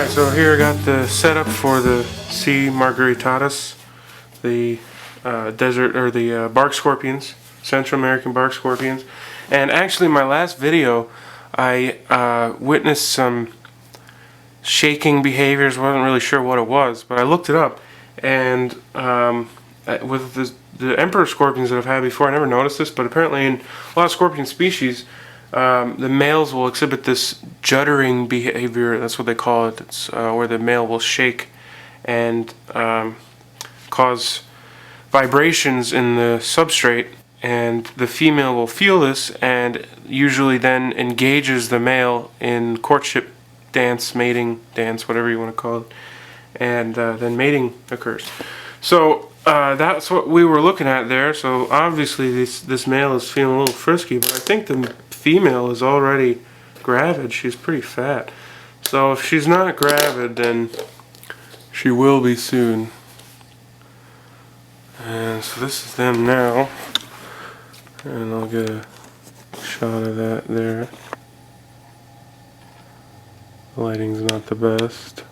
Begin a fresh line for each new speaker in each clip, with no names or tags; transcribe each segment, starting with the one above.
Alright, so here I got the setup for the sea margaritatas, the desert, or the bark scorpions, Central American bark scorpions. And actually in my last video I witnessed some shaking behaviors. Wasn't really sure what it was, but I looked it up, and with the emperor scorpions that I've had before, I never noticed this, but apparently in a lot of scorpion species, the males will exhibit this juddering behavior. That's what they call it. It's where the male will shake and cause vibrations in the substrate, and the female will feel this and usually then engages the male in courtship dance, mating dance, whatever you want to call it, and then mating occurs. So that's what we were looking at there. So obviously this male is feeling a little frisky, but I think the female is already gravid. She's pretty fat. So if she's not gravid, then she will be soon. And so this is them now. And I'll get a shot of that there. The lighting's not the best,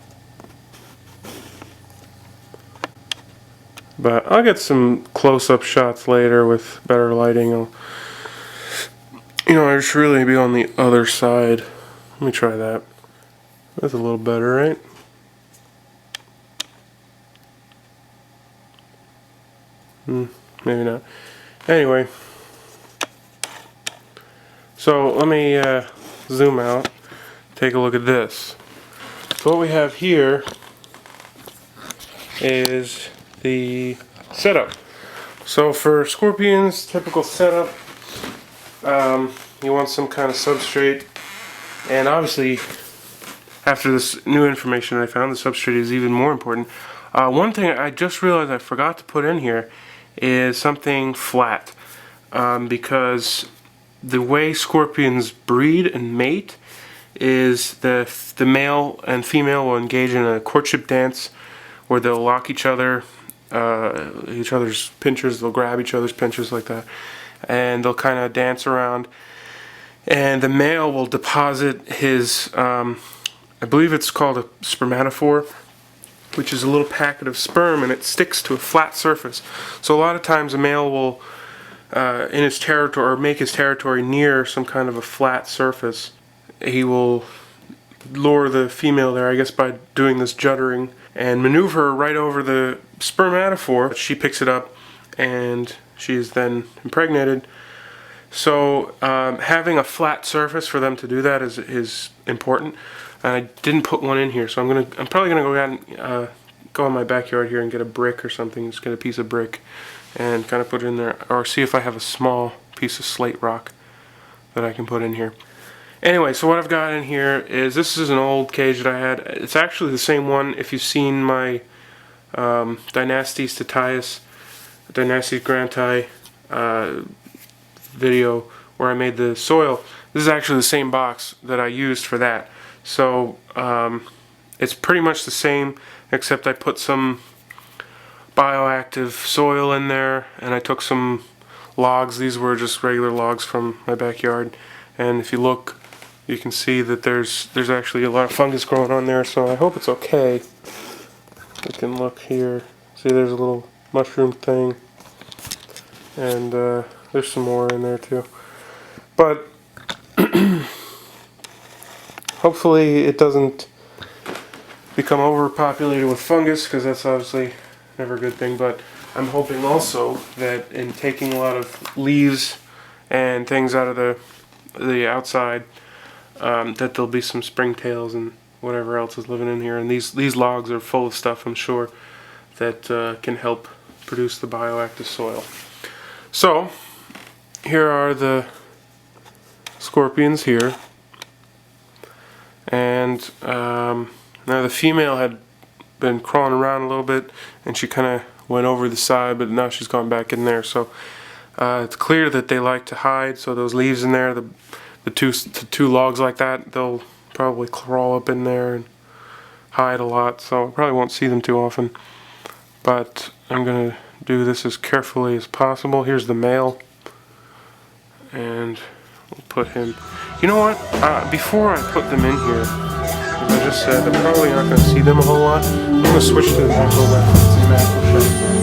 but I'll get some close-up shots later with better lighting. I should really be on the other side. Let me try that. That's a little better, right? Maybe not. Anyway, so let me zoom out. Take a look at this. So what we have here is the setup. So for scorpions, typical setup, you want some kind of substrate, and obviously after this new information I found, the substrate is even more important. One thing I just realized I forgot to put in here is something flat, because the way scorpions breed and mate is the male and female will engage in a courtship dance where they'll lock each other's pinchers, they'll grab each other's pinchers like that, and they'll kind of dance around, and the male will deposit his, I believe it's called a spermatophore, which is a little packet of sperm, and it sticks to a flat surface. So a lot of times a male will, in his territory, or make his territory near some kind of a flat surface, he will lure the female there, I guess, by doing this juddering, and maneuver her right over the spermatophore. She picks it up, and she is then impregnated. So having a flat surface for them to do that is important. And I didn't put one in here, so I'm probably gonna go out and go in my backyard here and get a brick or something. Just get a piece of brick and kind of put it in there, or see if I have a small piece of slate rock that I can put in here. Anyway, so what I've got in here is, this is an old cage that I had. It's actually the same one. If you've seen my Dynastes Tatias, Dynastes Grantai video where I made the soil, this is actually the same box that I used for that. So it's pretty much the same, except I put some bioactive soil in there, and I took some logs. These were just regular logs from my backyard, and if you look, you can see that there's actually a lot of fungus growing on there, so I hope it's okay. You can look here, see there's a little mushroom thing, and there's some more in there too, but hopefully it doesn't become overpopulated with fungus, because that's obviously never a good thing. But I'm hoping also that in taking a lot of leaves and things out of the outside, that there'll be some springtails and whatever else is living in here. And these logs are full of stuff, I'm sure, that can help produce the bioactive soil. So here are the scorpions here, and now the female had been crawling around a little bit, and she kind of went over the side, but now she's gone back in there. So it's clear that they like to hide. So those leaves in there, the two logs like that, they'll probably crawl up in there and hide a lot. So I probably won't see them too often, but I'm gonna do this as carefully as possible. Here's the male, and we'll put him. You know what? Before I put them in here, As I just said, I'm probably not going to see them a whole lot. I'm going to switch to the macro left. It's a macro shot.